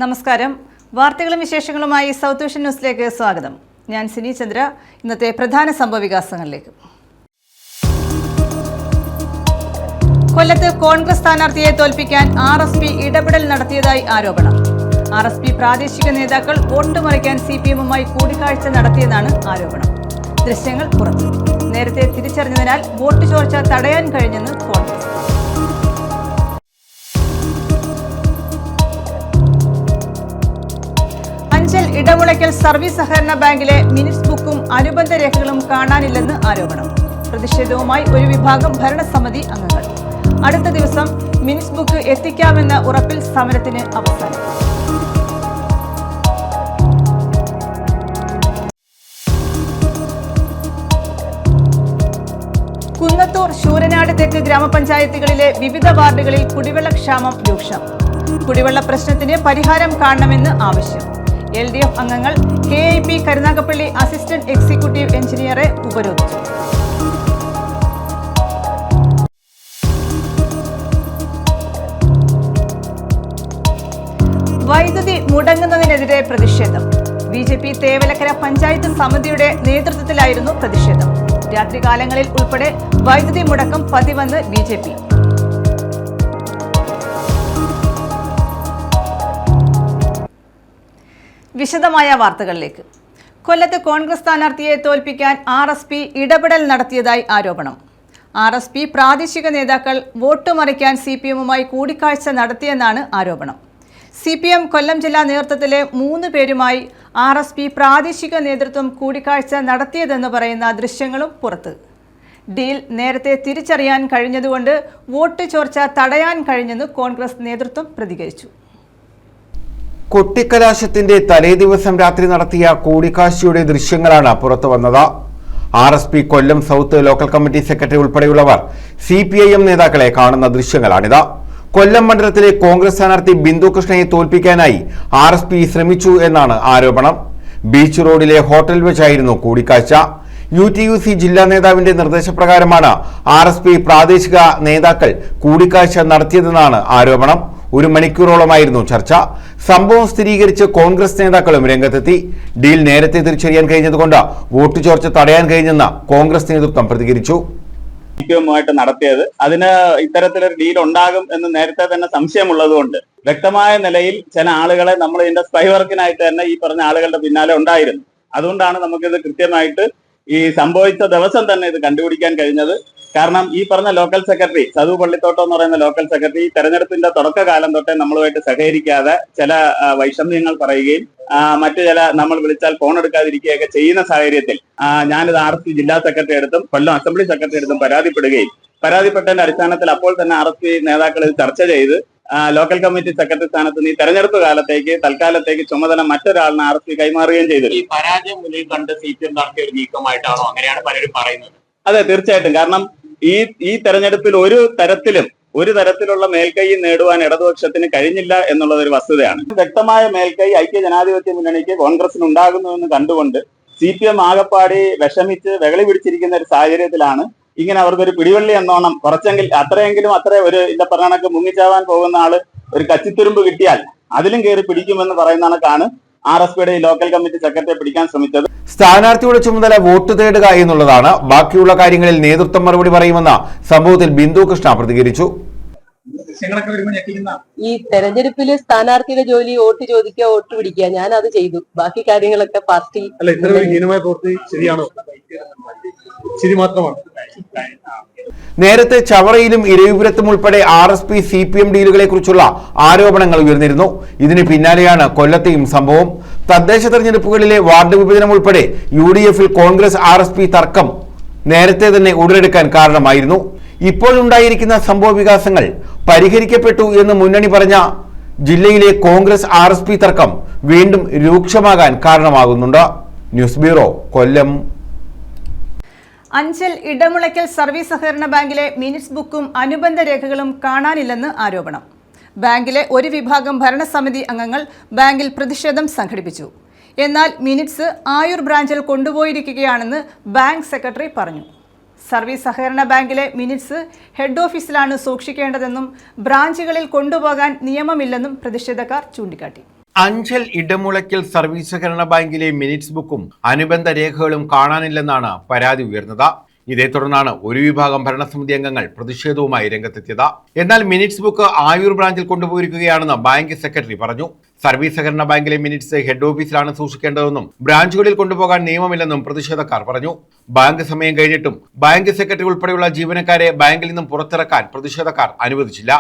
നമസ്കാരം. വാർത്തകളും വിശേഷങ്ങളുമായി സൗത്ത് വിഷൻ ന്യൂസിലേക്ക് സ്വാഗതം. ഞാൻ സിനി ചന്ദ്ര. ഇന്നത്തെ പ്രധാന സംഭവവികാസങ്ങളിലേക്ക്. കൊല്ലത്ത് കോൺഗ്രസ് സ്ഥാനാർത്ഥിയെ തോൽപ്പിക്കാൻ RSP ഇടപെടൽ നടത്തിയതായി ആരോപണം. RSP പ്രാദേശിക നേതാക്കൾ വോട്ട് മറിക്കാൻ CPM-മായി കൂടിക്കാഴ്ച നടത്തിയെന്നാണ് ആരോപണം. ദൃശ്യങ്ങൾ പുറത്തു. നേരത്തെ തിരിച്ചറിഞ്ഞതിനാൽ വോട്ട് ചോർച്ച തടയാൻ കഴിഞ്ഞെന്ന് കോൺഗ്രസ്. അഞ്ചൽ ഇടമുളയ്ക്കൽ സർവീസ് സഹകരണ ബാങ്കിലെ മിനിറ്റ്സ് ബുക്കും അനുബന്ധ രേഖകളും കാണാനില്ലെന്ന് ആരോപണം. പ്രതിഷേധവുമായി ഒരു വിഭാഗം ഭരണസമിതി അംഗങ്ങൾ. അടുത്ത ദിവസം മിനിറ്റ്സ് ബുക്ക് എത്തിക്കാമെന്ന ഉറപ്പിൽ സമരത്തിന് അവസാനം. കുന്നത്തൂർ, ശൂരനാട് തെക്ക് ഗ്രാമപഞ്ചായത്തുകളിലെ വിവിധ വാർഡുകളിൽ കുടിവെള്ളക്ഷാമം രൂക്ഷം. കുടിവെള്ള പ്രശ്നത്തിന് പരിഹാരം കാണണമെന്ന് ആവശ്യം. LDF അംഗങ്ങൾ KIP കരുനാഗപ്പള്ളി അസിസ്റ്റന്റ് എക്സിക്യൂട്ടീവ് എഞ്ചിനീയറെ ഉപരോധിച്ചു. വൈദ്യുതി മുടങ്ങുന്നതിനെതിരെ പ്രതിഷേധം. BJP തേവലക്കര പഞ്ചായത്ത് സമിതിയുടെ നേതൃത്വത്തിലായിരുന്നു പ്രതിഷേധം. രാത്രികാലങ്ങളിൽ ഉൾപ്പെടെ വൈദ്യുതി മുടക്കം പതിവെന്ന് BJP. വിശദമായ വാർത്തകളിലേക്ക്. കൊല്ലത്ത് കോൺഗ്രസ് സ്ഥാനാർത്ഥിയെ തോൽപ്പിക്കാൻ RSP ഇടപെടൽ നടത്തിയതായി ആരോപണം. RSP പ്രാദേശിക നേതാക്കൾ വോട്ട് മറിക്കാൻ CPM-മായി കൂടിക്കാഴ്ച നടത്തിയെന്നാണ് ആരോപണം. CPM കൊല്ലം ജില്ലാ നേതൃത്വത്തിലെ 3 പേരുമായി RSP പ്രാദേശിക നേതൃത്വം കൂടിക്കാഴ്ച നടത്തിയതെന്ന് പറയുന്ന ദൃശ്യങ്ങളും പുറത്ത്. ഡീൽ നേരത്തെ തിരിച്ചറിയാൻ കഴിഞ്ഞതുകൊണ്ട് വോട്ട് ചോർച്ച തടയാൻ കഴിഞ്ഞെന്ന് കോൺഗ്രസ് നേതൃത്വം പ്രതികരിച്ചു. കൊട്ടിക്കലാശത്തിന്റെ തലേദിവസം രാത്രി നടത്തിയ കൂടിക്കാഴ്ചയുടെ ദൃശ്യങ്ങളാണ് പുറത്തു വന്നത്. RSP കൊല്ലം സൗത്ത് ലോക്കൽ കമ്മിറ്റി സെക്രട്ടറി ഉൾപ്പെടെയുള്ളവർ CPIM നേതാക്കളെ കാണുന്ന ദൃശ്യങ്ങളാണിത്. കൊല്ലം മണ്ഡലത്തിലെ കോൺഗ്രസ് സ്ഥാനാർത്ഥി ബിന്ദു കൃഷ്ണയെ തോൽപ്പിക്കാനായി RSP ശ്രമിച്ചു എന്നാണ് ആരോപണം. ബീച്ച് റോഡിലെ ഹോട്ടൽ വെച്ചായിരുന്നു കൂടിക്കാഴ്ച. UTUC ജില്ലാ നേതാവിന്റെ നിർദ്ദേശപ്രകാരമാണ് RSP പ്രാദേശിക നേതാക്കൾ കൂടിക്കാഴ്ച നടത്തിയതെന്നാണ് ആരോപണം. 1 മണിക്കൂറോളമായിരുന്നു ചർച്ച. സംഭവം സ്ഥിരീകരിച്ച് കോൺഗ്രസ് നേതാക്കളും രംഗത്തെത്തി. ഡീൽ നേരത്തെ തിരിച്ചറിയാൻ കഴിഞ്ഞതുകൊണ്ട് വോട്ട് ചോർച്ച തടയാൻ കഴിഞ്ഞെന്ന് കോൺഗ്രസ് നേതൃത്വം പ്രതികരിച്ചു. ായിട്ട് നടത്തിയത് അതിന് ഇത്തരത്തിലൊരു ഡീൽ ഉണ്ടാകും എന്ന് നേരത്തെ തന്നെ സംശയമുള്ളതുകൊണ്ട് വ്യക്തമായ നിലയിൽ ചില ആളുകളെ നമ്മൾ ഇതിന്റെ സ്പൈ വർക്കിനായിട്ട് തന്നെ ഈ പറഞ്ഞ ആളുകളുടെ പിന്നാലെ ഉണ്ടായിരുന്നു. അതുകൊണ്ടാണ് നമുക്കിത് കൃത്യമായിട്ട് ഈ സംഭവിച്ച ദിവസം തന്നെ ഇത് കണ്ടുപിടിക്കാൻ കഴിഞ്ഞത്. കാരണം ഈ പറഞ്ഞ ലോക്കൽ സെക്രട്ടറി സദു പള്ളിത്തോട്ടം എന്ന് പറയുന്ന ലോക്കൽ സെക്രട്ടറി തെരഞ്ഞെടുപ്പിന്റെ തുടക്കകാലം തൊട്ടേ നമ്മളുമായിട്ട് സഹകരിക്കാതെ ചില വൈഷമ്യങ്ങൾ പറയുകയും മറ്റു ചില നമ്മൾ വിളിച്ചാൽ ഫോൺ എടുക്കാതിരിക്കുകയൊക്കെ ചെയ്യുന്ന സാഹചര്യത്തിൽ ഞാനിത് RSP ജില്ലാ സെക്രട്ടറി എടുത്തും കൊല്ലം അസംബ്ലി സെക്രട്ടറി എടുത്തും പരാതിപ്പെട്ടതിന്റെ അടിസ്ഥാനത്തിൽ അപ്പോൾ തന്നെ RSP നേതാക്കൾ ഇത് ചർച്ച ചെയ്ത് ലോക്കൽ കമ്മിറ്റി സെക്രട്ടറി സ്ഥാനത്ത് നിന്ന് ഈ തെരഞ്ഞെടുപ്പ് കാലത്തേക്ക് തൽക്കാലത്തേക്ക് ചുമതല മറ്റൊരാളിന് RSP കൈമാറുകയും ചെയ്തു. ഈ പരാജയം മുന്നിൽ കണ്ട് CPM നടത്തിയ ഒരു നീക്കമായിട്ടാണോ അങ്ങനെയാണ് പലരും പറയുന്നത്? അതെ, തീർച്ചയായിട്ടും. കാരണം ഈ തെരഞ്ഞെടുപ്പിൽ ഒരു തരത്തിലുള്ള മേൽക്കൈ നേടുവാൻ ഇടതുപക്ഷത്തിന് കഴിഞ്ഞില്ല എന്നുള്ളത് ഒരു വസ്തുതയാണ്. വ്യക്തമായ മേൽക്കൈ ഐക്യ ജനാധിപത്യ മുന്നണിക്ക് കോൺഗ്രസിന് ഉണ്ടാകുന്നുവെന്ന് കണ്ടുകൊണ്ട് CPM ആകപ്പാടി വിഷമിച്ച് വെകളി പിടിച്ചിരിക്കുന്ന ഒരു സാഹചര്യത്തിലാണ് ഇങ്ങനെ അവർക്കൊരു പിടിവള്ളി എന്നോണം കുറച്ചെങ്കിൽ അത്രയെങ്കിലും ഒരു ഇല്ല പറഞ്ഞ കണക്ക് മുങ്ങിച്ചാവാൻ പോകുന്ന ആള് ഒരു കച്ചിത്തുരുമ്പ് കിട്ടിയാൽ അതിലും കയറി പിടിക്കുമെന്ന് പറയുന്ന കണക്കാണ് RSPയുടെ ലോക്കൽ കമ്മിറ്റി സെക്രട്ടറിയെ പിടിക്കാൻ ശ്രമിച്ചത്. സ്ഥാനാർത്ഥിയുടെ ചുമതല വോട്ട് തേടുക എന്നുള്ളതാണ്. ബാക്കിയുള്ള കാര്യങ്ങളിൽ നേതൃത്വം മറുപടി പറയുമെന്ന സംഭവത്തിൽ ബിന്ദു കൃഷ്ണ പ്രതികരിച്ചു. ഈ തെരഞ്ഞെടുപ്പില് സ്ഥാനാർത്ഥിയുടെ ജോലി വോട്ട് ചോദിക്കുക, വോട്ട് പിടിക്കുക. ഞാൻ അത് ചെയ്തു. ബാക്കി കാര്യങ്ങളൊക്കെ പാർട്ടി ശരിയാണോ? ശരി മാത്രമാണ്. നേരത്തെ ചവറയിലും ഇരവിപുരത്തും ഉൾപ്പെടെ RSP CPM ഡീലുകളെ കുറിച്ചുള്ള ആരോപണങ്ങൾ ഉയർന്നിരുന്നു. ഇതിന് പിന്നാലെയാണ് കൊല്ലത്തെയും സംഭവം. തദ്ദേശ തെരഞ്ഞെടുപ്പുകളിലെ വാർഡ് വിഭജനം ഉൾപ്പെടെ UDF-ൽ കോൺഗ്രസ് RSP തർക്കം നേരത്തെ തന്നെ ഉടലെടുക്കാൻ കാരണമായിരുന്നു. ഇപ്പോഴുണ്ടായിരിക്കുന്ന സംഭവ വികാസങ്ങൾ പരിഹരിക്കപ്പെട്ടു എന്ന് മുന്നണി പറഞ്ഞ ജില്ലയിലെ കോൺഗ്രസ് RSP തർക്കം വീണ്ടും രൂക്ഷമാകാൻ കാരണമാകുന്നുണ്ട്. ന്യൂസ് ബ്യൂറോ, കൊല്ലം. അഞ്ചൽ ഇടമുളയ്ക്കൽ സർവീസ് സഹകരണ ബാങ്കിലെ മിനിറ്റ്സ് ബുക്കും അനുബന്ധ രേഖകളും കാണാനില്ലെന്ന് ആരോപണം. ബാങ്കിലെ ഒരു വിഭാഗം ഭരണസമിതി അംഗങ്ങൾ ബാങ്കിൽ പ്രതിഷേധം സംഘടിപ്പിച്ചു. എന്നാൽ മിനിറ്റ്സ് ആയൂർ ബ്രാഞ്ചിൽ കൊണ്ടുപോയിരിക്കുകയാണെന്ന് ബാങ്ക് സെക്രട്ടറി പറഞ്ഞു. സർവീസ് സഹകരണ ബാങ്കിലെ മിനിറ്റ്സ് ഹെഡ് ഓഫീസിലാണ് സൂക്ഷിക്കേണ്ടതെന്നും ബ്രാഞ്ചുകളിൽ കൊണ്ടുപോകാൻ നിയമമില്ലെന്നും പ്രതിഷേധക്കാർ ചൂണ്ടിക്കാട്ടി. അഞ്ചൽ ഇടമുളയ്ക്കൽ സർവീസ് സഹകരണ ബാങ്കിലെ മിനിറ്റ്സ് ബുക്കും അനുബന്ധ രേഖകളും കാണാനില്ലെന്നാണ് പരാതി ഉയർന്നത്. ഇതേ തുടർന്നാണ് ഒരു വിഭാഗം ഭരണസമിതി അംഗങ്ങൾ പ്രതിഷേധവുമായി രംഗത്തെത്തിയത്. എന്നാൽ മിനിറ്റ്സ് ബുക്ക് ആയൂർ ബ്രാഞ്ചിൽ കൊണ്ടുപോയിരിക്കുകയാണെന്ന് ബാങ്ക് സെക്രട്ടറി പറഞ്ഞു. സർവീസ് സഹകരണ ബാങ്കിലെ മിനിറ്റ്സ് ഹെഡ് ഓഫീസിലാണ് സൂക്ഷിക്കേണ്ടതെന്നും ബ്രാഞ്ചുകളിൽ കൊണ്ടുപോകാൻ നിയമമില്ലെന്നും പ്രതിഷേധക്കാർ പറഞ്ഞു. ബാങ്ക് സമയം കഴിഞ്ഞിട്ടും ബാങ്ക് സെക്രട്ടറി ഉൾപ്പെടെയുള്ള ജീവനക്കാരെ ബാങ്കിൽ നിന്നും പുറത്തിറക്കാൻ പ്രതിഷേധക്കാർ അനുവദിച്ചില്ല.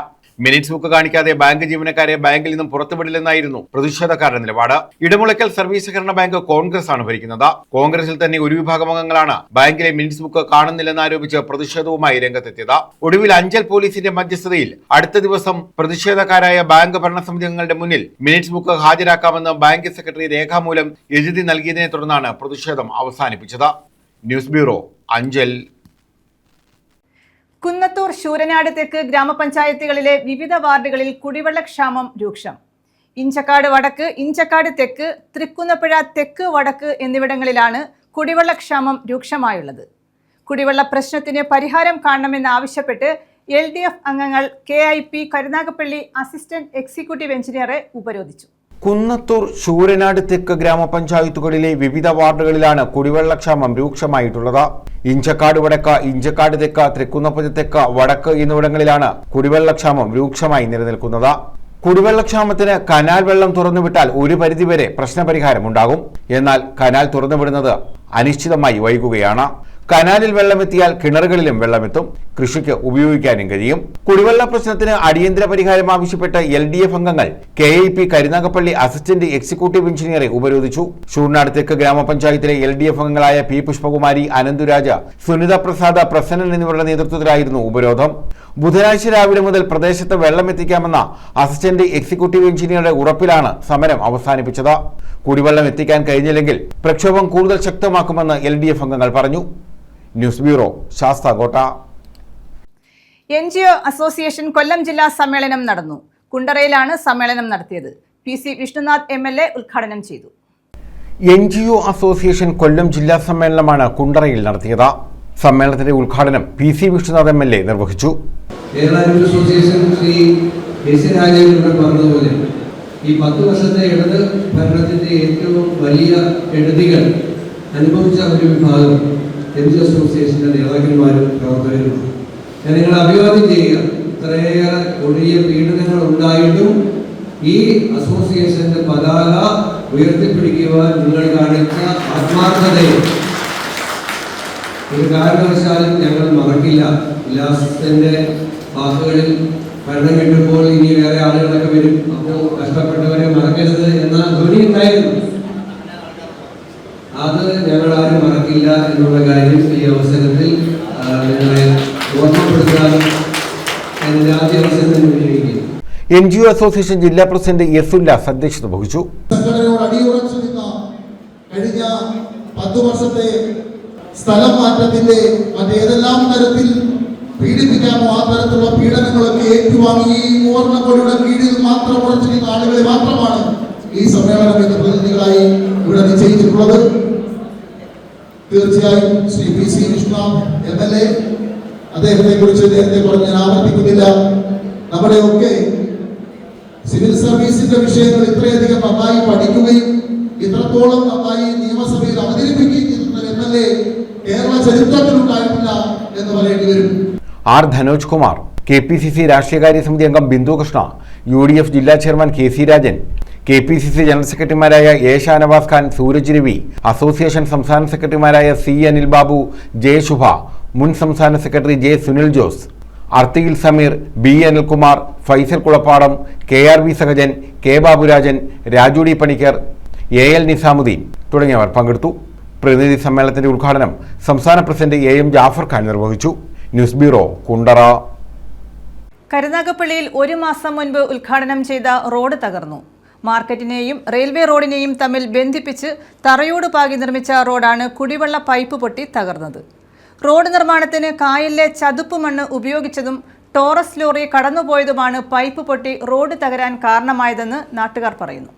മിനിറ്റ്സ് ബുക്ക് കാണിക്കാതെ ബാങ്ക് ജീവനക്കാരെ ബാങ്കിൽ നിന്നും പുറത്തുവിടില്ലെന്നായിരുന്നു പ്രതിഷേധക്കാരുടെ നിലപാട്. ഇടമുളയ്ക്കൽ സർവീസ് സഹകരണ ബാങ്ക് കോൺഗ്രസ് ആണ് ഭരിക്കുന്നത്. കോൺഗ്രസിൽ തന്നെ ഒരു വിഭാഗം അംഗങ്ങളാണ് ബാങ്കിലെ മിനിറ്റ്സ് ബുക്ക് കാണുന്നില്ലെന്നാരോപിച്ച് പ്രതിഷേധവുമായി രംഗത്തെത്തിയത്. ഒടുവിൽ അഞ്ചൽ പോലീസിന്റെ മധ്യസ്ഥതയിൽ അടുത്ത ദിവസം പ്രതിഷേധക്കാരായ ബാങ്ക് ഭരണസമിതി അംഗങ്ങളുടെ മുന്നിൽ മിനിറ്റ്സ് ബുക്ക് ഹാജരാക്കാമെന്ന് ബാങ്ക് സെക്രട്ടറി രേഖാമൂലം എഴുതി നൽകിയതിനെ തുടർന്നാണ് പ്രതിഷേധം അവസാനിപ്പിച്ചത്. News bureau, Anchal. കുന്നത്തൂർ ശൂരനാട് തെക്ക് ഗ്രാമപഞ്ചായത്തുകളിലെ വിവിധ വാർഡുകളിൽ കുടിവെള്ളക്ഷാമം രൂക്ഷം. ഇഞ്ചക്കാട് വടക്ക്, ഇഞ്ചക്കാട് തെക്ക്, തൃക്കുന്നപ്പുഴ തെക്ക് വടക്ക് എന്നിവിടങ്ങളിലാണ് കുടിവെള്ളക്ഷാമം രൂക്ഷമായുള്ളത്. കുടിവെള്ള പ്രശ്നത്തിന് പരിഹാരം കാണണമെന്നാവശ്യപ്പെട്ട് LDF അംഗങ്ങൾ KIP കരുനാഗപ്പള്ളി അസിസ്റ്റന്റ് എക്സിക്യൂട്ടീവ് എഞ്ചിനീയറെ ഉപരോധിച്ചു. കുന്നത്തൂർ ശൂരനാട് തെക്ക് ഗ്രാമപഞ്ചായത്തുകളിലെ വിവിധ വാർഡുകളിലാണ് കുടിവെള്ളക്ഷാമം രൂക്ഷമായിട്ടുള്ളത്. ഇഞ്ചക്കാട് വടക്ക്, ഇഞ്ചക്കാട് തെക്ക്, തൃക്കുന്നപ്പുഴ തെക്ക് വടക്ക് എന്നിവിടങ്ങളിലാണ് കുടിവെള്ളക്ഷാമം രൂക്ഷമായി നിലനിൽക്കുന്നത്. കുടിവെള്ളക്ഷാമത്തിന് കനാൽ വെള്ളം തുറന്നുവിട്ടാൽ ഒരു പരിധിവരെ പ്രശ്നപരിഹാരമുണ്ടാകും. എന്നാൽ കനാൽ തുറന്നുവിടുന്നത് അനിശ്ചിതമായി വൈകുകയാണ്. കനാലിൽ വെള്ളമെത്തിയാൽ കിണറുകളിലും വെള്ളമെത്തും. കൃഷിക്ക് ഉപയോഗിക്കാനും കഴിയും. കുടിവെള്ള പ്രശ്നത്തിന് അടിയന്തര പരിഹാരം ആവശ്യപ്പെട്ട് LDF അംഗങ്ങൾ KIP കരുനാഗപ്പള്ളി അസിസ്റ്റന്റ് എക്സിക്യൂട്ടീവ് എഞ്ചിനീയറെ ഉപരോധിച്ചു. ശൂരനാട് തെക്ക് ഗ്രാമപഞ്ചായത്തിലെ LDF അംഗങ്ങളായ P പുഷ്പകുമാരി, അനന്തുരാജ, സുനിത പ്രസാദ്, പ്രസന്നൻ എന്നിവരുടെ നേതൃത്വത്തിലായിരുന്നു ഉപരോധം. ബുധനാഴ്ച രാവിലെ മുതൽ പ്രദേശത്ത് വെള്ളമെത്തിക്കാമെന്ന അസിസ്റ്റന്റ് എക്സിക്യൂട്ടീവ് എഞ്ചിനീയറുടെ ഉറപ്പിലാണ് സമരം അവസാനിപ്പിച്ചത്. കുടിവെള്ളം എത്തിക്കാൻ കഴിഞ്ഞില്ലെങ്കിൽ പ്രക്ഷോഭം കൂടുതൽ ശക്തമാക്കുമെന്ന് LDF അംഗങ്ങൾ പറഞ്ഞു. News bureau, Sasthamkotta. NGO association Kollam ജില്ലാ സമ്മേളനം നടന്നു. കുണ്ടറയിലാണ് സമ്മേളനം നടത്തിയത്. PC വിഷ്ണുനാഥ് MLA ഉദ്ഘാടനം ചെയ്തു. NGO അസോസിയേഷൻ കൊല്ലം ജില്ലാ സമ്മേളനമാണ് കുണ്ടറയിൽ നടത്തിയത്. സമ്മേളനത്തിന്റെ ഉദ്ഘാടനം PC വിഷ്ണുനാഥ് MLA നിർവഹിച്ചു. Kerala association Shri S. രാജേന്ദ്രൻ പറഞ്ഞതുപോലെ ഈ 10 വർഷത്തെ ഇടത് ഭരണത്തിന്റെ ഏറ്റവും വലിയ കെടുതികൾ അനുഭവിച്ച ഒരു വിഭാഗം NGO അസോസിയേഷന്റെ നേതാക്കന്മാരും പ്രവർത്തകരുമാണ്. ഞാൻ നിങ്ങളെ അഭിവാദ്യം ചെയ്യുക. ഇത്രയേറെ കൊടിയ പീഡനങ്ങൾ ഉണ്ടായിട്ടും ഈ അസോസിയേഷന്റെ പതാക ഉയർത്തിപ്പിടിക്കുവാൻ നിങ്ങൾ കാണിച്ച ആത്മാർത്ഥതയെ ഒരു കാരണവശാലും ഞങ്ങൾ മറക്കില്ല. ഉല്ലാസത്തിന്റെ വാക്കുകളിൽ ഭരണം കിട്ടുമ്പോൾ ഇനി വേറെ ആളുകളൊക്കെ വരും, അപ്പോൾ കഷ്ടപ്പെട്ടവരെ മറക്കരുത് എന്ന ധ്വനി ഉണ്ടായിരുന്നു. അത് ഞങ്ങളാരും മറക്കില്ല എന്നുള്ള കാര്യം ഈ അവസരത്തിൽ നിങ്ങളെ ഓർമ്മപ്പെടുത്താൻ എൻ്റെ ആദ്യ അവസരത്തിൽ വിനിയോഗിക്കുന്നു. NGO അസോസിയേഷൻ ജില്ലാ പ്രസിഡന്റ് S. ഉല്ലാസ് അധ്യക്ഷത വഹിച്ചു. സംഘടനയോട് അടിയുറച്ചു നിന്ന കഴിഞ്ഞ 10 വർഷത്തെ സ്ഥലം മാറ്റത്തിന്റെ മറ്റേതെല്ലാം തരത്തിൽ പീഡിപ്പിക്കാമോ ആ തരത്തിലുള്ള പീഡനങ്ങളൊക്കെ ഏറ്റുവാങ്ങി ഈ മൂവർണ്ണക്കൊടിയുടെ കീഴിൽ മാത്രം ഉറച്ചു നിന്ന ആളുകളെ മാത്രമാണ് ഈ സമ്മേളനം എന്ന പ്രതിനിധികളായി ഇവിടെ നിശ്ചയിച്ചിട്ടുള്ളത്. തീർച്ചയായും ശ്രീ PC വിഷ്ണുനാഥ് MLA, അദ്ദേഹത്തെ കുറിച്ച് നേരത്തെ പറഞ്ഞ് ഞാൻ ആവർത്തിക്കുന്നില്ല. നമ്മുടെയൊക്കെ സിവിൽ സർവീസിന്റെ വിഷയങ്ങൾ ഇത്രയധികം നന്നായി പഠിക്കുകയും ഇത്രത്തോളം നന്നായി നിയമസഭയിൽ അവതരിപ്പിക്കുകയും ചെയ്തിട്ടുള്ള MLA കേരള ചരിത്രത്തിലുണ്ടായിട്ടില്ല എന്ന് പറയേണ്ടി വരും. R. ധനോജ് കുമാർ, KPCC രാഷ്ട്രീയകാര്യ സമിതി അംഗം ബിന്ദു കൃഷ്ണ, UDF ജില്ലാ chairman KC Rajan, KPCC general സെക്രട്ടറിമാരായ A. ഷാനവാസ് ഖാൻ, സൂരജ് രവി, അസോസിയേഷൻ സംസ്ഥാന സെക്രട്ടറിമാരായ C. അനിൽ ബാബു, J. ശുഭ, മുൻ സംസ്ഥാന സെക്രട്ടറി J. സുനിൽ ജോസ്, അർത്തിയിൽ Sameer, B. Anilkumar, Faisal Kulappadam, KRV Sahajan, K. Baburajan, Raju D. Panicker, AL Nizamuddin തുടങ്ങിയവർ പങ്കെടുത്തു. പ്രതിനിധി സമ്മേളനത്തിന്റെ ഉദ്ഘാടനം സംസ്ഥാന പ്രസിഡന്റ് AM ജാഫർ ഖാൻ നിർവഹിച്ചു. News bureau, Kundara. കരുനാഗപ്പള്ളിയിൽ 1 മാസം മുൻപ് ഉദ്ഘാടനം ചെയ്ത റോഡ് തകർന്നു. മാർക്കറ്റിനെയും റെയിൽവേ റോഡിനെയും തമ്മിൽ ബന്ധിപ്പിച്ച് തറയോട് പാകി നിർമ്മിച്ച റോഡാണ് കുടിവെള്ള പൈപ്പ് പൊട്ടി തകർന്നത്. റോഡ് നിർമ്മാണത്തിന് കായലിലെ ചതുപ്പ് മണ്ണ് ഉപയോഗിച്ചതും ടോറസ് ലോറി കടന്നുപോയതുമാണ് പൈപ്പ് പൊട്ടി റോഡ് തകരാൻ കാരണമായതെന്ന് നാട്ടുകാർ പറയുന്നു.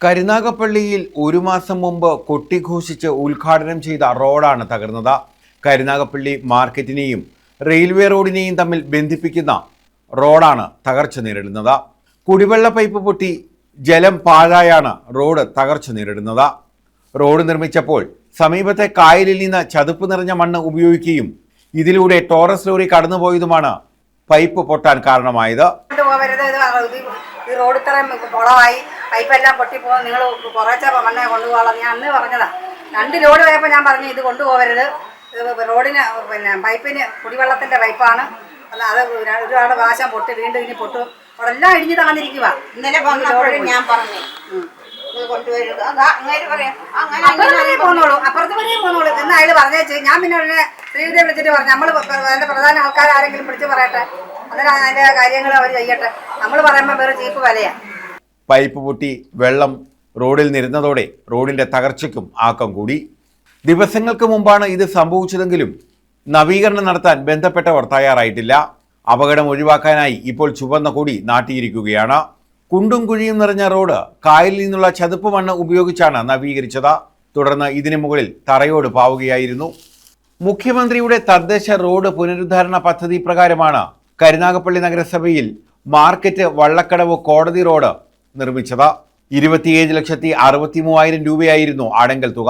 കരുനാഗപ്പള്ളിയിൽ 1 മാസം മുമ്പ് കൊട്ടിഘോഷിച്ച് ഉദ്ഘാടനം ചെയ്ത റോഡാണ് തകർന്നത്. കരുനാഗപ്പള്ളി മാർക്കറ്റിനെയും റെയിൽവേ റോഡിനെയും തമ്മിൽ ബന്ധിപ്പിക്കുന്ന റോഡാണ് തകർച്ച നേരിടുന്നത്. കുടിവെള്ള പൈപ്പ് പൊട്ടി ജലം പാഴായാണ് റോഡ് തകർച്ച നേരിടുന്നത്. റോഡ് നിർമ്മിച്ചപ്പോൾ സമീപത്തെ കായലിൽ നിന്ന് ചതുപ്പ് നിറഞ്ഞ മണ്ണ് ഉപയോഗിക്കുകയും ഇതിലൂടെ ടോറസ് ലോറി കടന്നുപോയതുമാണ് പൈപ്പ് പൊട്ടാൻ കാരണമായത്. ഈ റോഡ് ഇത്രയും കുളമായി, പൈപ്പെല്ലാം പൊട്ടിപ്പോകും, നിങ്ങൾ കുറേശ്ശെ മണ്ണെ കൊണ്ടുപോകാം. ഞാൻ അന്ന് പറഞ്ഞതാ, 2 ലോഡ് പോയപ്പോൾ ഞാൻ പറഞ്ഞു ഇത് കൊണ്ടുപോകരുത്, റോഡിന് പൈപ്പിന് കുടിവെള്ളത്തിന്റെ പൈപ്പാണ്, അത് ഒരുപാട് പ്രാവശ്യം പൊട്ടി വീണ്ടും ഇനി പൊട്ടും, അവിടെ എല്ലാം ഇടിഞ്ഞ് തകർന്നിരിക്കുക. ഇന്നലെ ഞാൻ പറഞ്ഞു പോന്നോളൂ, അപ്പുറത്ത് വരെ പോന്നോളൂ എന്ന് അയാൾ പറഞ്ഞേച്ച്. ഞാൻ പിന്നെ ഉടനെ ശ്രീവിദ്യ വിളിച്ചിട്ട് പറഞ്ഞു, നമ്മൾ അതിന്റെ പ്രധാന ആൾക്കാർ ആരെങ്കിലും വിളിച്ച് പറയട്ടെ, അന്നേരം അതിന്റെ കാര്യങ്ങൾ അവർ ചെയ്യട്ടെ, നമ്മൾ പറയുമ്പോൾ വേറെ ചീപ്പ് വിലയാ. പൈപ്പ് പൊട്ടി വെള്ളം റോഡിൽ നിരുന്നതോടെ റോഡിന്റെ തകർച്ചയ്ക്കും ആക്കം കൂടി. ദിവസങ്ങൾക്ക് മുമ്പാണ് ഇത് സംഭവിച്ചതെങ്കിലും നവീകരണം നടത്താൻ ബന്ധപ്പെട്ടവർ തയ്യാറായിട്ടില്ല. അപകടം ഒഴിവാക്കാനായി ഇപ്പോൾ ചുവന്ന കൊടി നാട്ടിയിരിക്കുകയാണ്. കുണ്ടും കുഴിയും നിറഞ്ഞ റോഡ് കായലിൽ നിന്നുള്ള ചതുപ്പ് മണ്ണ് ഉപയോഗിച്ചാണ് നവീകരിച്ചത്. തുടർന്ന് ഇതിനു മുകളിൽ തറയോട് പാവുകയായിരുന്നു. മുഖ്യമന്ത്രിയുടെ തദ്ദേശ റോഡ് പുനരുദ്ധാരണ പദ്ധതി പ്രകാരമാണ് കരുനാഗപ്പള്ളി നഗരസഭയിൽ മാർക്കറ്റ് വള്ളക്കടവ് കോടതി റോഡ് നിർമ്മിച്ചത്. 27,63,000 രൂപയായിരുന്നു ആടങ്കൽ തുക.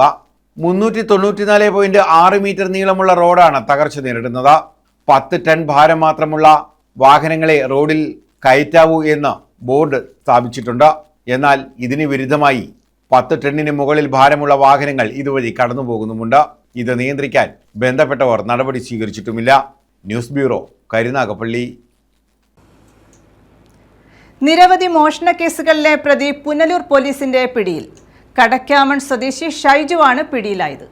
394.6 മീറ്റർ നീളമുള്ള റോഡാണ് തകർച്ച നേരിടുന്നത്. 10 ടൺ ഭാരം മാത്രമുള്ള വാഹനങ്ങളെ റോഡിൽ കയറ്റാവൂ എന്ന് ബോർഡ് സ്ഥാപിച്ചിട്ടുണ്ട്. എന്നാൽ ഇതിന് വിരുദ്ധമായി 10 ടണ്ണിന് മുകളിൽ ഭാരമുള്ള വാഹനങ്ങൾ ഇതുവഴി കടന്നു പോകുന്നുമുണ്ട്. ഇത് നിയന്ത്രിക്കാൻ ബന്ധപ്പെട്ടവർ നടപടി സ്വീകരിച്ചിട്ടുമില്ല. News bureau, Karunagappally. നിരവധി മോഷണ കേസുകളിലെ പ്രതി പുനലൂർ പോലീസിന്റെ പിടിയിൽ. കടക്കാമൺ സ്വദേശി ഷൈജുവാണ് പിടിയിലായത്.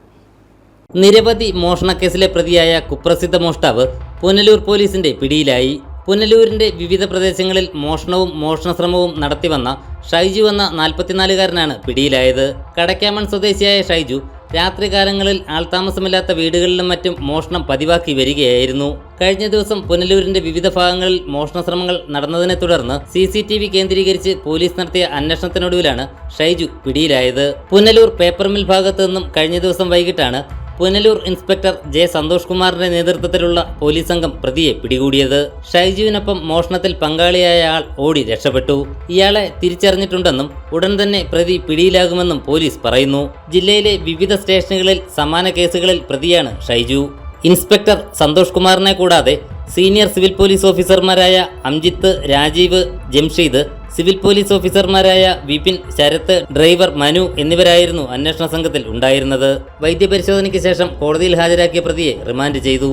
നിരവധി മോഷണക്കേസിലെ പ്രതിയായ കുപ്രസിദ്ധ മോഷ്ടാവ് പുനലൂർ പോലീസിന്റെ പിടിയിലായി. പുനലൂരിന്റെ വിവിധ പ്രദേശങ്ങളിൽ മോഷണവും മോഷണശ്രമവും നടത്തിവന്ന ഷൈജു എന്ന 44-കാരനാണ് പിടിയിലായത്. കടക്കാമൺ സ്വദേശിയായ ഷൈജു രാത്രികാലങ്ങളിൽ ആൾതാമസമില്ലാത്ത വീടുകളിലും മറ്റും മോഷണം പതിവാക്കി വരികയായിരുന്നു. കഴിഞ്ഞ ദിവസം പുനലൂരിന്റെ വിവിധ ഭാഗങ്ങളിൽ മോഷണശ്രമങ്ങൾ നടന്നതിനെ തുടർന്ന് CCTV കേന്ദ്രീകരിച്ച് പോലീസ് നടത്തിയ അന്വേഷണത്തിനൊടുവിലാണ് ഷൈജു പിടിയിലായത്. പുനലൂർ പേപ്പർ മിൽ ഭാഗത്തു നിന്നും കഴിഞ്ഞ ദിവസം വൈകിട്ടാണ് പുനലൂർ ഇൻസ്പെക്ടർ ജെ സന്തോഷ് കുമാറിന്റെ നേതൃത്വത്തിലുള്ള പോലീസ് സംഘം പ്രതിയെ പിടികൂടിയത്. ഷൈജുവിനൊപ്പം മോഷണത്തിൽ പങ്കാളിയായ ആൾ ഓടി രക്ഷപ്പെട്ടു. ഇയാളെ തിരിച്ചറിഞ്ഞിട്ടുണ്ടെന്നും ഉടൻ തന്നെ പ്രതി പിടിയിലാകുമെന്നും പോലീസ് പറയുന്നു. ജില്ലയിലെ വിവിധ സ്റ്റേഷനുകളിൽ സമാന കേസുകളിൽ പ്രതിയാണ് ഷൈജു. ഇൻസ്പെക്ടർ സന്തോഷ് കുമാറിനെ കൂടാതെ സീനിയർ സിവിൽ പോലീസ് ഓഫീസർമാരായ അംജിത്ത്, രാജീവ്, ജംഷീദ്, സിവിൽ പോലീസ് ഓഫീസർമാരായ വിപിൻ, ശരത്ത്, ഡ്രൈവർ മനു എന്നിവരായിരുന്നു അന്വേഷണ സംഘത്തിൽ ഉണ്ടായിരുന്നത്. വൈദ്യപരിശോധനയ്ക്ക് ശേഷം കോടതിയിൽ ഹാജരാക്കിയ പ്രതിയെ റിമാൻഡ് ചെയ്തു.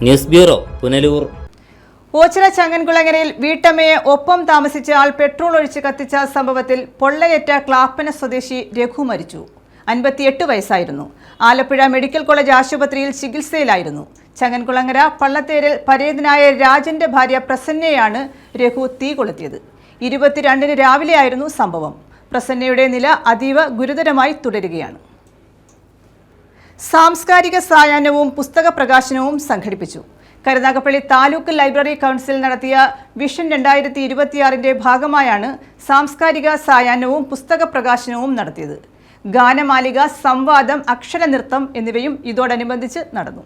News bureau, Punalur. ഓച്ചിറ ചങ്ങൻകുളങ്ങരയിൽ വീട്ടമ്മയെ ഒപ്പം താമസിച്ച ആൾ പെട്രോൾ ഒഴിച്ച് കത്തിച്ച സംഭവത്തിൽ പൊള്ളയേറ്റ ക്ലാപ്പന സ്വദേശി രഘു മരിച്ചു. 58 വയസ്സായിരുന്നു. ആലപ്പുഴ മെഡിക്കൽ കോളേജ് ആശുപത്രിയിൽ ചികിത്സയിലായിരുന്നു. ചങ്ങൻകുളങ്ങര പള്ളത്തേരിൽ പരേതനായ രാജന്റെ ഭാര്യ പ്രസന്നയാണ് രഘു തീ കൊളുത്തിയത്. 22-ന് രാവിലെയായിരുന്നു സംഭവം. പ്രസന്നയുടെ നില അതീവ ഗുരുതരമായി തുടരുകയാണ്. സാംസ്കാരിക സായാഹ്നവും പുസ്തക പ്രകാശനവും സംഘടിപ്പിച്ചു. കരുനാഗപ്പള്ളി താലൂക്ക് ലൈബ്രറി കൗൺസിൽ നടത്തിയ വിഷൻ 2026ന്റെ ഭാഗമായാണ് സാംസ്കാരിക സായാഹ്നവും പുസ്തക പ്രകാശനവും നടത്തിയത്. ഗാനമാലിക, സംവാദം, അക്ഷരനൃത്തം എന്നിവയും ഇതോടനുബന്ധിച്ച് നടന്നു.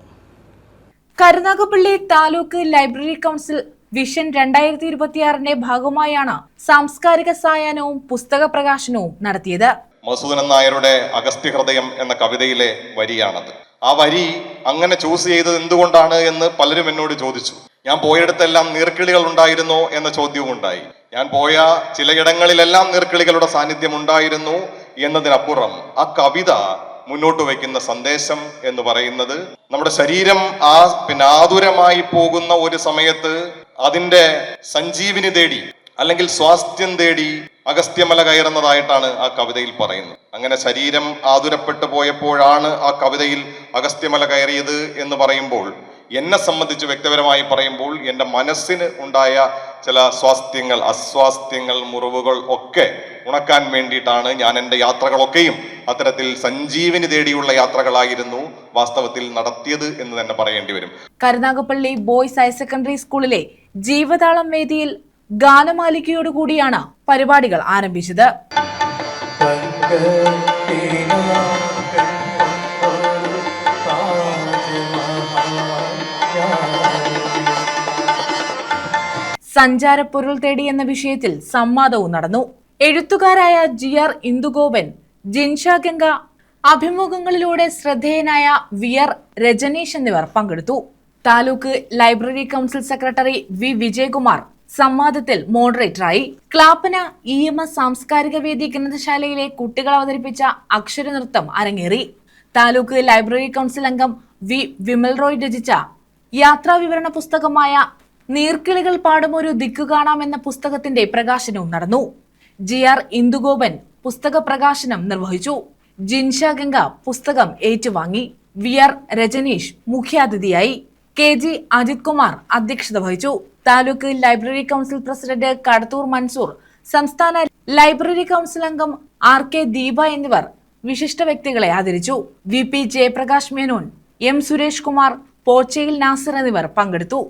Karunagappally taluk library council vision 2026ന്റെ ഭാഗമായാണ് സാംസ്കാരിക സായാഹ്നവും പുസ്തക പ്രകാശനവും നടത്തിയത്. മധുസൂദനൻ നായരുടെ അഗസ്ത്യഹൃദയം എന്ന കവിതയിലെ വരിയാണത്. ആ വരി അങ്ങനെ ചൂസ് ചെയ്തത് എന്തുകൊണ്ടാണ് എന്ന് പലരും എന്നോട് ചോദിച്ചു. ഞാൻ പോയിടത്തെല്ലാം നീർക്കിളികൾ ഉണ്ടായിരുന്നോ എന്ന ചോദ്യവും ഉണ്ടായി. ഞാൻ പോയ ചിലയിടങ്ങളിലെല്ലാം നീർക്കിളികളുടെ സാന്നിധ്യം ഉണ്ടായിരുന്നു എന്നതിനപ്പുറം ആ കവിത മുന്നോട്ട് വയ്ക്കുന്ന സന്ദേശം എന്ന് പറയുന്നത് നമ്മുടെ ശരീരം ആതുരമായി പോകുന്ന ഒരു സമയത്ത് അതിന്റെ സഞ്ജീവിനി തേടി അല്ലെങ്കിൽ സ്വാസ്ഥ്യം തേടി അഗസ്ത്യമല കയറുന്നതായിട്ടാണ് ആ കവിതയിൽ പറയുന്നത്. അങ്ങനെ ശരീരം ആതുരപ്പെട്ടു പോയപ്പോഴാണ് ആ കവിതയിൽ അഗസ്ത്യമല കയറിയത് എന്ന് പറയുമ്പോൾ, എന്നെ സംബന്ധിച്ച് വ്യക്തിപരമായി പറയുമ്പോൾ എൻ്റെ മനസ്സിന് ഉണ്ടായ ചില സ്വാസ്ഥ്യങ്ങൾ, അസ്വാസ്ഥ്യങ്ങൾ, മുറിവുകൾ ഒക്കെ ഉണക്കാൻ വേണ്ടിയിട്ടാണ് ഞാൻ എൻ്റെ യാത്രകളൊക്കെയും അത്തരത്തിൽ സഞ്ജീവനി തേടിയുള്ള യാത്രകളായിരുന്നു വാസ്തവത്തിൽ നടത്തിയത് എന്ന് തന്നെ പറയേണ്ടി വരും. കരുനാഗപ്പള്ളി ബോയ്സ് ഹയർ സെക്കൻഡറി സ്കൂളിലെ ജീവതാളം വേദിയിൽ ഗാനമാലികയോടുകൂടിയാണ് പരിപാടികൾ ആരംഭിച്ചത്. സഞ്ചാരപ്പൊരുൾ തേടി എന്ന വിഷയത്തിൽ സംവാദവും നടന്നു. എഴുത്തുകാരായ GR ഇന്ദുഗോപൻ, ജിൻഷ ഗംഗ, അഭിമുഖങ്ങളിലൂടെ ശ്രദ്ധേയനായ VR രജനീഷ് എന്നിവർ പങ്കെടുത്തു. Taluk library council secretary V Vijayakumar സംവാദത്തിൽ മോഡറേറ്ററായി. ക്ലാപ്പന EMS സാംസ്കാരിക വേദി ഗ്രന്ഥശാലയിലെ കുട്ടികൾ അവതരിപ്പിച്ച അക്ഷരനൃത്തം അരങ്ങേറി. താലൂക്ക് ലൈബ്രറി കൗൺസിൽ അംഗം V വിമൽ റോയ് രചിച്ച യാത്രാവിവരണ പുസ്തകമായ നീർക്കിളികൾ പാടുമൊരു ദിക്കു കാണാം എന്ന പുസ്തകത്തിന്റെ പ്രകാശനവും നടന്നു. GR ഇന്ദുഗോപൻ പുസ്തക പ്രകാശനം നിർവഹിച്ചു. ജിൻഷ ഗംഗ പുസ്തകം ഏറ്റുവാങ്ങി. VR രജനീഷ് മുഖ്യാതിഥിയായി. KG അജിത് കുമാർ അധ്യക്ഷത വഹിച്ചു. Taluk library council president Kadathur Mansoor, സംസ്ഥാന ലൈബ്രറി കൗൺസിൽ അംഗം RK ദീപ എന്നിവർ വിശിഷ്ട വ്യക്തികളെ ആദരിച്ചു. VP ജയപ്രകാശ് മേനോൻ, M സുരേഷ് കുമാർ, പോച്ചയിൽ നാസർ എന്നിവർ പങ്കെടുത്തു.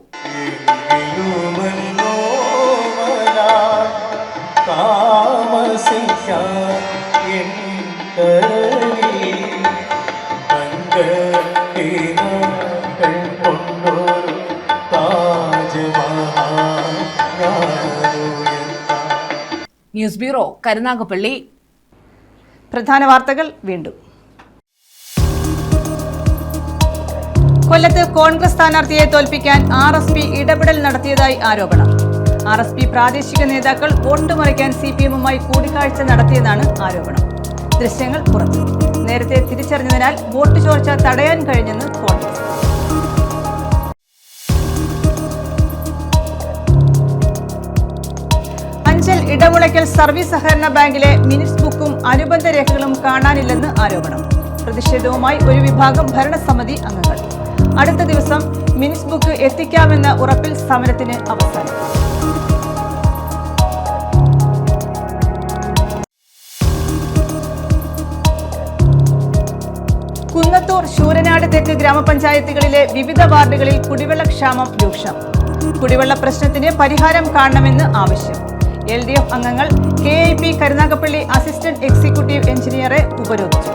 News bureau, Karunagappally. പ്രധാന വാർത്തകൾ വീണ്ടും. കൊല്ലത്ത് കോൺഗ്രസ് സ്ഥാനാർത്ഥിയെ തോൽപ്പിക്കാൻ RSP ഇടപെടൽ നടത്തിയതായി ആരോപണം. RSP പ്രാദേശിക നേതാക്കൾ വോട്ട് മറിക്കാൻ CPM-മായി കൂടിക്കാഴ്ച നടത്തിയെന്നാണ് ആരോപണം. ദൃശ്യങ്ങൾ പുറത്തു. നേരത്തെ തിരിച്ചറിഞ്ഞതിനാൽ വോട്ട് ചോർച്ച തടയാൻ കഴിഞ്ഞെന്ന് കോൺഗ്രസ്. അഞ്ചൽ ഇടമുളയ്ക്കൽ സർവീസ് സഹകരണ ബാങ്കിലെ മിനിറ്റ്സ് ബുക്കും അനുബന്ധ രേഖകളും കാണാനില്ലെന്ന് ആരോപണം. പ്രതിഷേധവുമായി ഒരു വിഭാഗം ഭരണസമിതി അംഗങ്ങൾ. അടുത്ത ദിവസം മിനിറ്റ്സ് ബുക്ക് എത്തിക്കാമെന്ന ഉറപ്പിൽ സമരത്തിന് അവസാനം. കുന്നത്തൂർ, ശൂരനാട് തെക്ക് ഗ്രാമപഞ്ചായത്തുകളിലെ വിവിധ വാർഡുകളിൽ കുടിവെള്ളക്ഷാമം രൂക്ഷം. കുടിവെള്ള പ്രശ്നത്തിന് പരിഹാരം കാണണമെന്ന് ആവശ്യം. LDF അംഗങ്ങൾ KIP കരുനാഗപ്പള്ളി അസിസ്റ്റന്റ് എക്സിക്യൂട്ടീവ് എഞ്ചിനീയറെ ഉപരോധിച്ചു.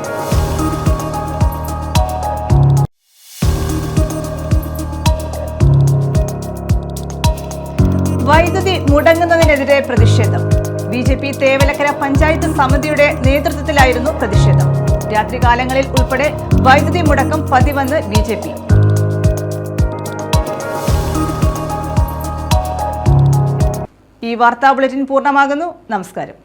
വൈദ്യുതി മുടങ്ങുന്നതിനെതിരെ പ്രതിഷേധം. BJP തേവലക്കര പഞ്ചായത്ത് സമിതിയുടെ നേതൃത്വത്തിലായിരുന്നു പ്രതിഷേധം. രാത്രികാലങ്ങളിൽ ഉൾപ്പെടെ വൈദ്യുതി മുടക്കം പതിവെന്ന് BJP. ഈ വാർത്താ ബുള്ളറ്റിൻ പൂർണ്ണമാകുന്നു. നമസ്കാരം.